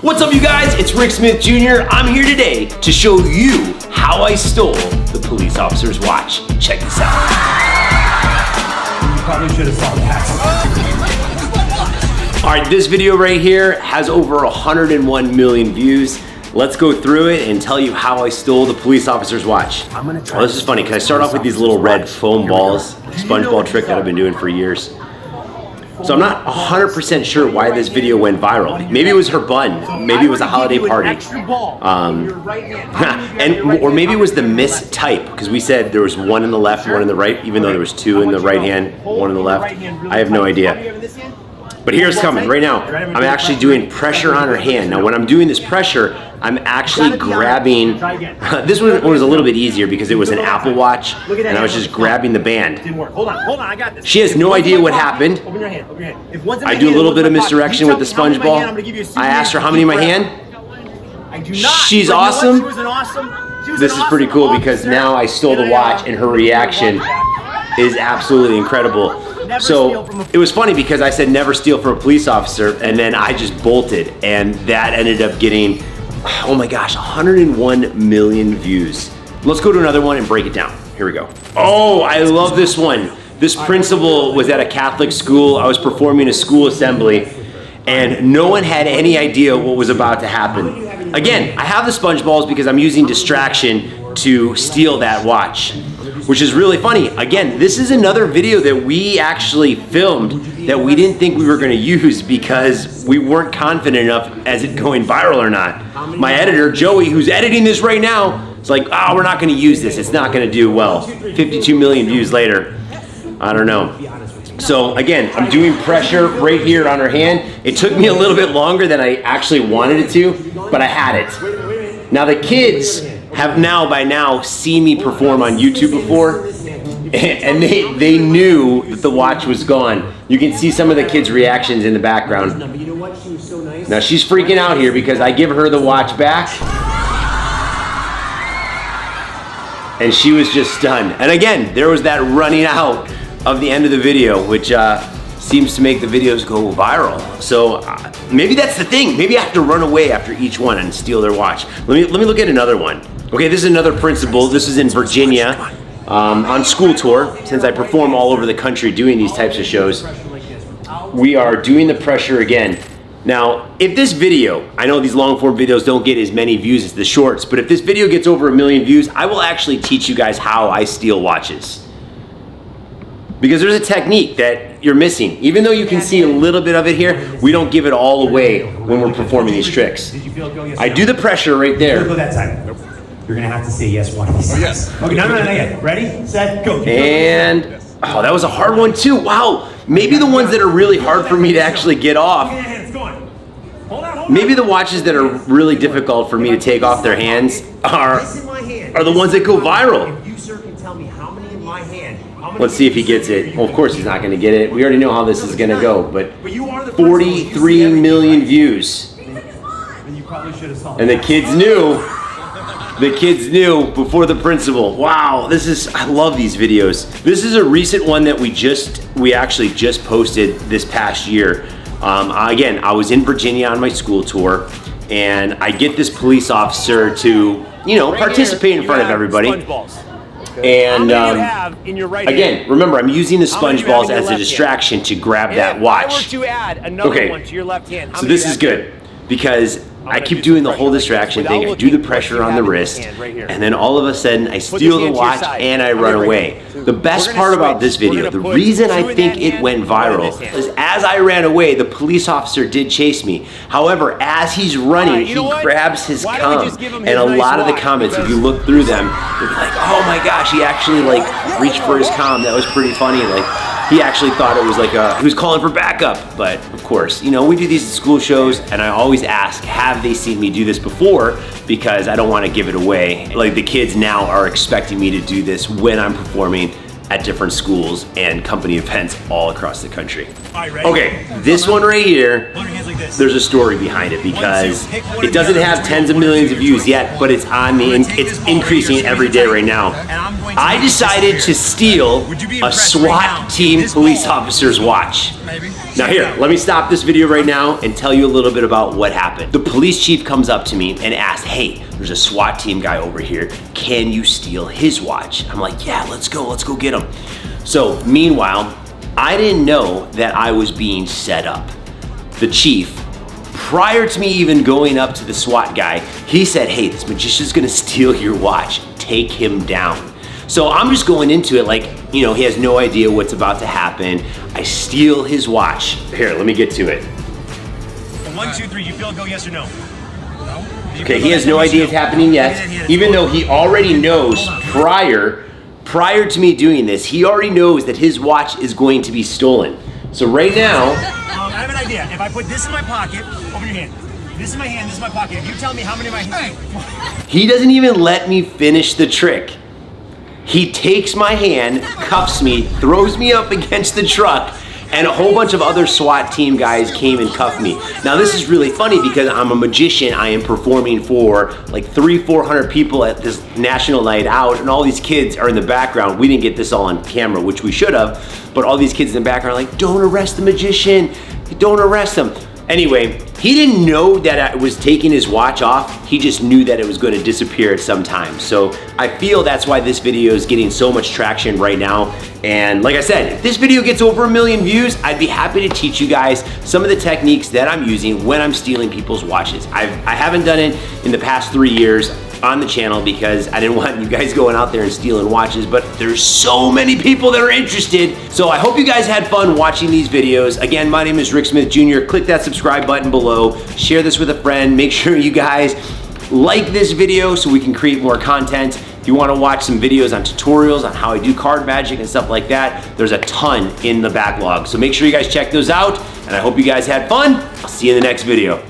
What's up, you guys? It's Rick Smith Jr. I'm here today to show you how I stole the police officer's watch. Check this out. You probably should have saw that. All right, this video right here has over 101 million views. Let's go through it and tell you how I stole the police officer's watch. Oh, this is funny. Can I start off with these little red foam balls? SpongeBob trick that I've been doing for years. So I'm not 100% sure why this video went viral. Maybe it was her bun. Maybe it was a holiday party. Or maybe it was the mistype, because we said there was one in the left, one in the right, even though there was two in the right hand, one in the left. I have no idea. But here's coming right now. I'm actually doing pressure on her hand. Now when I'm doing this pressure, I'm actually grabbing, this one was a little bit easier because it was an Apple Watch and I was just grabbing the band. Hold on, I got this. She has no idea what happened. I do a little bit of misdirection with the sponge ball. I asked her how many in my hand. She's awesome. This is pretty cool because now I stole the watch and her reaction is absolutely incredible. So it was funny because I said never steal from a police officer, and then I just bolted, and that ended up getting, oh my gosh, 101 million views. Let's go to another one and break it down. Here we go. Oh, I love this one. This principal was at a Catholic school. I was performing a school assembly, and no one had any idea what was about to happen. Again, I have the sponge balls because I'm using distraction to steal that watch, which is really funny. Again, this is another video that we actually filmed that we didn't think we were gonna use because we weren't confident enough as it going viral or not. My editor, Joey, who's editing this right now, is like, oh, we're not gonna use this. It's not gonna do well. 52 million views later. I don't know. So again, I'm doing pressure right here on her hand. It took me a little bit longer than I actually wanted it to, but I had it. Now the kids have by now seen me perform on YouTube before, and they knew that the watch was gone. You can see some of the kids' reactions in the background. Now she's freaking out here because I give her the watch back, and she was just stunned. And again, there was that running out of the end of the video, which seems to make the videos go viral. So maybe that's the thing. Maybe I have to run away after each one and steal their watch. Let me look at another one. Okay, this is another principal. This is in Virginia on school tour. Since I perform all over the country doing these types of shows, we are doing the pressure again. Now, if this video, I know these long form videos don't get as many views as the shorts, but if this video gets over 1 million views, I will actually teach you guys how I steal watches. Because there's a technique that you're missing. Even though you can see a little bit of it here, we don't give it all away when we're performing these tricks. I do the pressure right there. Go that side. You're gonna have to say yes one of these times. Yes. Okay, no, not yet. Ready, set, go. And, oh, that was a hard one too. Wow, maybe the ones that are really hard for me to actually get off, maybe the watches that are really difficult for me to take off their hands are the ones that go viral. Let's see if he gets it. Well, of course he's not gonna get it. We already know how this is gonna go, but 43 million views. And the kids knew. The kids knew before the principal. Wow, I love these videos. This is a recent one that we actually just posted this past year. Again, I was in Virginia on my school tour, and I get this police officer to, participate in front of everybody. And again, remember, I'm using the sponge balls as a distraction to grab that watch. Okay, so this is good because I keep doing the whole distraction thing. I do the pressure on the wrist, and then all of a sudden I steal the watch and I run away. The best part about this video, the reason I think it went viral, is as I ran away, the police officer did chase me. However, as he's running, he grabs his comm, and a lot of the comments, if you look through them, they're like, oh my gosh, he actually reached for his comm. That was pretty funny. He actually thought it was he was calling for backup. But of course, we do these at school shows, and I always ask, have they seen me do this before? Because I don't want to give it away. The kids now are expecting me to do this when I'm performing at different schools and company events all across the country. Okay, this one right here there's a story behind it because it doesn't have tens of millions of views yet, but it's it's increasing every day right now. I decided to steal a SWAT team police officer's watch. Now here, let me stop this video right now and tell you a little bit about what happened. The police chief comes up to me and asks, hey, there's a SWAT team guy over here. Can you steal his watch? I'm like, yeah, let's go get him. So meanwhile, I didn't know that I was being set up. The chief, prior to me even going up to the SWAT guy, he said, hey, this magician's gonna steal your watch. Take him down. So I'm just going into it like, you know, he has no idea what's about to happen. I steal his watch. Here, let me get to it. 1, 2, 3, you feel it, go yes or no? No? Okay, he has no idea it's happening yet, even though he already knows prior to me doing this, he already knows that his watch is going to be stolen. So right now, I have an idea. If I put this in my pocket, open your hand. This is my hand, this is my pocket. If you tell me how many of my hands. He doesn't even let me finish the trick. He takes my hand, cuffs me, throws me up against the truck, and a whole bunch of other SWAT team guys came and cuffed me. Now this is really funny because I'm a magician. I am performing for like 300-400 people at this national night out, and all these kids are in the background. We didn't get this all on camera, which we should have, but all these kids in the background are like, don't arrest the magician, don't arrest him. Anyway, he didn't know that I was taking his watch off. He just knew that it was going to disappear at some time. So I feel that's why this video is getting so much traction right now. And like I said, if this video gets over 1 million views, I'd be happy to teach you guys some of the techniques that I'm using when I'm stealing people's watches. I haven't done it in the past 3 years on the channel because I didn't want you guys going out there and stealing watches, but there's so many people that are interested. So I hope you guys had fun watching these videos. Again, my name is Rick Smith Jr. Click that subscribe button below, share this with a friend, make sure you guys like this video so we can create more content. If you want to watch some videos on tutorials on how I do card magic and stuff like that, there's a ton in the backlog. So make sure you guys check those out, and I hope you guys had fun. I'll see you in the next video.